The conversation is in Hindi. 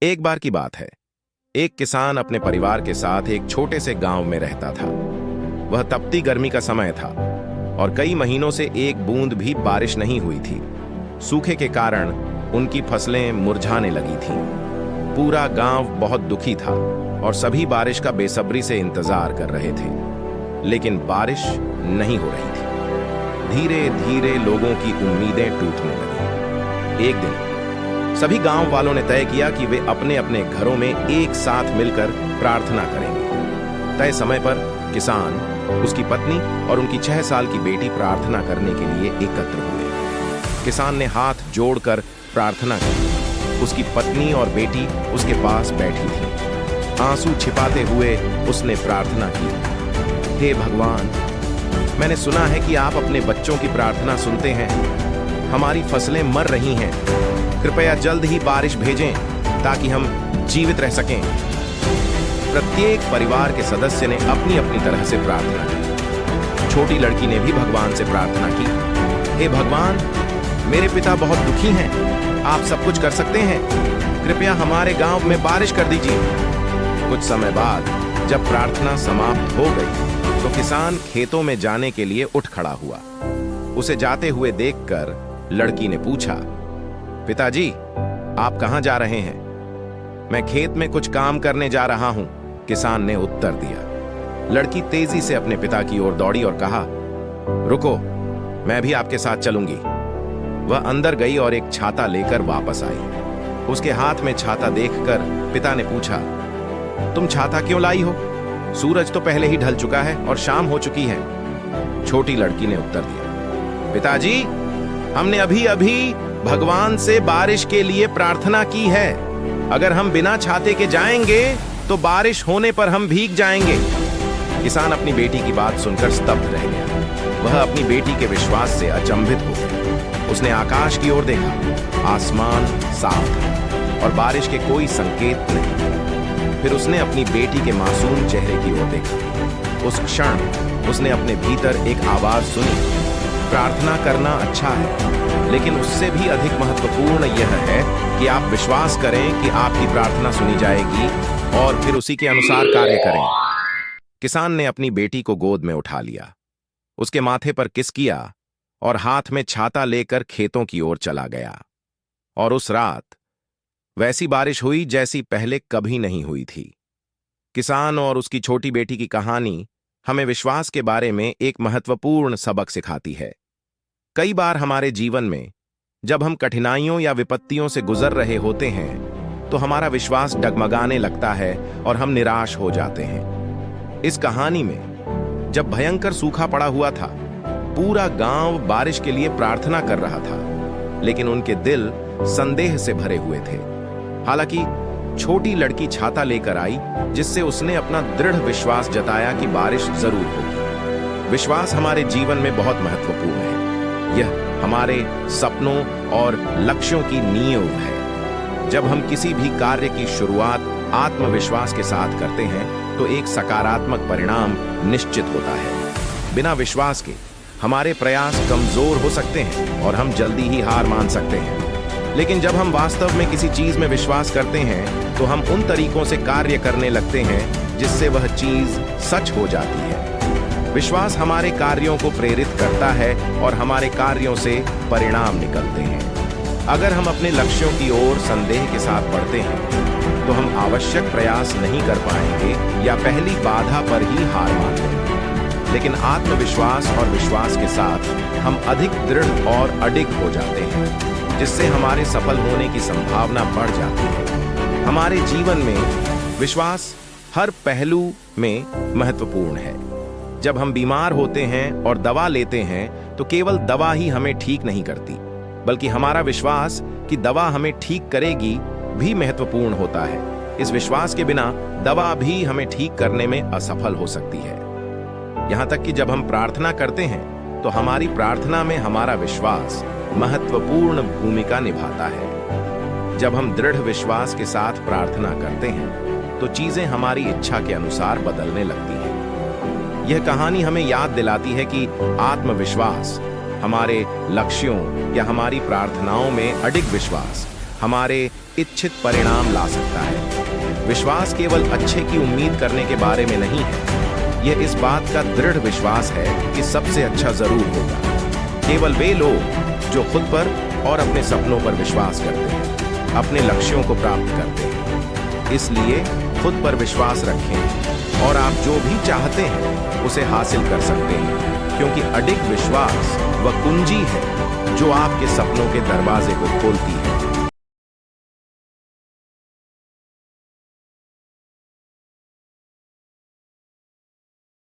एक बार की बात है। एक किसान अपने परिवार के साथ एक छोटे से गांव में रहता था। वह तपती गर्मी का समय था और कई महीनों से एक बूंद भी बारिश नहीं हुई थी। सूखे के कारण उनकी फसलें मुरझाने लगी थीं। पूरा गांव बहुत दुखी था और सभी बारिश का बेसब्री से इंतजार कर रहे थे, लेकिन बारिश नहीं हो रही थी। धीरे धीरे लोगों की उम्मीदें टूटने लगी। एक दिन सभी गांव वालों ने तय किया कि वे अपने अपने घरों में एक साथ मिलकर प्रार्थना करेंगे। तय समय पर किसान, उसकी पत्नी और उनकी 6 साल की बेटी प्रार्थना करने के लिए एकत्र हुए। किसान ने हाथ जोड़कर प्रार्थना की। उसकी पत्नी और बेटी उसके पास बैठी थी। आंसू छिपाते हुए उसने प्रार्थना की, हे भगवान, मैंने सुना है कि आप अपने बच्चों की प्रार्थना सुनते हैं। हमारी फसलें मर रही हैं। कृपया जल्द ही बारिश भेजें ताकि हम जीवित रह सकें। प्रत्येक परिवार के सदस्य ने अपनी अपनी तरह से प्रार्थना की। छोटी लड़की ने भी भगवान से प्रार्थना की, हे भगवान, मेरे पिता बहुत दुखी हैं। आप सब कुछ कर सकते हैं। कृपया हमारे गांव में बारिश कर दीजिए। कुछ समय बाद जब प्रार्थना समाप्त हो गई तो किसान खेतों में जाने के लिए उठ खड़ा हुआ। उसे जाते हुए देखकर लड़की ने पूछा, पिताजी, आप कहां जा रहे हैं? मैं खेत में कुछ काम करने जा रहा हूं, किसान ने उत्तर दिया। लड़की तेजी से अपने पिता की ओर दौड़ी और कहा, रुको, मैं भी आपके साथ चलूंगी। वह अंदर गई और एक छाता लेकर वापस आई। उसके हाथ में छाता देखकर पिता ने पूछा, तुम छाता क्यों लाई हो? सूरज तो पहले ही ढल चुका है और शाम हो चुकी है। छोटी लड़की ने उत्तर दिया, पिताजी, हमने अभी अभी भगवान से बारिश के लिए प्रार्थना की है। अगर हम बिना छाते के जाएंगे तो बारिश होने पर हम भीग जाएंगे। किसान अपनी बेटी की बात सुनकर स्तब्ध रह गया। वह अपनी बेटी के विश्वास से अचंभित हो गया। उसने आकाश की ओर देखा। आसमान साफ था और बारिश के कोई संकेत नहीं। फिर उसने अपनी बेटी के मासूम चेहरे की ओर देखा। उस क्षण उसने अपने भीतर एक आवाज सुनी, प्रार्थना करना अच्छा है, लेकिन उससे भी अधिक महत्वपूर्ण यह है कि आप विश्वास करें कि आपकी प्रार्थना सुनी जाएगी और फिर उसी के अनुसार कार्य करें। किसान ने अपनी बेटी को गोद में उठा लिया, उसके माथे पर किस किया और हाथ में छाता लेकर खेतों की ओर चला गया। और उस रात वैसी बारिश हुई जैसी पहले कभी नहीं हुई थी। किसान और उसकी छोटी बेटी की कहानी हमें विश्वास के बारे में एक महत्वपूर्ण सबक सिखाती है। कई बार हमारे जीवन में जब हम कठिनाइयों या विपत्तियों से गुजर रहे होते हैं तो हमारा विश्वास डगमगाने लगता है और हम निराश हो जाते हैं। इस कहानी में जब भयंकर सूखा पड़ा हुआ था, पूरा गांव बारिश के लिए प्रार्थना कर रहा था, लेकिन उनके दिल संदेह से भरे हुए थे। हालांकि छोटी लड़की छाता लेकर आई, जिससे उसने अपना दृढ़ विश्वास जताया कि बारिश जरूर होगी। विश्वास हमारे जीवन में बहुत महत्वपूर्ण है। यह हमारे सपनों और लक्ष्यों की नींव है। जब हम किसी भी कार्य की शुरुआत आत्मविश्वास के साथ करते हैं तो एक सकारात्मक परिणाम निश्चित होता है। बिना विश्वास के हमारे प्रयास कमजोर हो सकते हैं और हम जल्दी ही हार मान सकते हैं। लेकिन जब हम वास्तव में किसी चीज में विश्वास करते हैं तो हम उन तरीकों से कार्य करने लगते हैं जिससे वह चीज सच हो जाती है। विश्वास हमारे कार्यों को प्रेरित करता है और हमारे कार्यों से परिणाम निकलते हैं। अगर हम अपने लक्ष्यों की ओर संदेह के साथ बढ़ते हैं तो हम आवश्यक प्रयास नहीं कर पाएंगे या पहली बाधा पर ही हार मान लेंगे। लेकिन आत्मविश्वास और विश्वास के साथ हम अधिक दृढ़ और अडिग हो जाते हैं, जिससे हमारे सफल होने की संभावना बढ़ जाती है। हमारे जीवन में विश्वास हर पहलू में महत्वपूर्ण है। जब हम बीमार होते हैं और दवा लेते हैं तो केवल दवा ही हमें ठीक नहीं करती, बल्कि हमारा विश्वास कि दवा हमें ठीक करेगी भी महत्वपूर्ण होता है। इस विश्वास के बिना दवा भी हमें ठीक करने में असफल हो सकती है। यहां तक कि जब हम प्रार्थना करते हैं तो हमारी प्रार्थना में हमारा विश्वास महत्वपूर्ण भूमिका निभाता है। जब हम दृढ़ विश्वास के साथ प्रार्थना करते हैं तो चीजें हमारी इच्छा के अनुसार बदलने लगती हैं। यह कहानी हमें याद दिलाती है कि आत्मविश्वास, हमारे लक्ष्यों या हमारी प्रार्थनाओं में अडिग विश्वास हमारे इच्छित परिणाम ला सकता है। विश्वास केवल अच्छे की उम्मीद करने के बारे में नहीं है, यह इस बात का दृढ़ विश्वास है कि सबसे अच्छा जरूर होगा। केवल वे लोग जो खुद पर और अपने सपनों पर विश्वास करते हैं, अपने लक्ष्यों को प्राप्त करते हैं। इसलिए खुद पर विश्वास रखें और आप जो भी चाहते हैं उसे हासिल कर सकते हैं, क्योंकि अडिग विश्वास वह कुंजी है जो आपके सपनों के दरवाजे को खोलती है।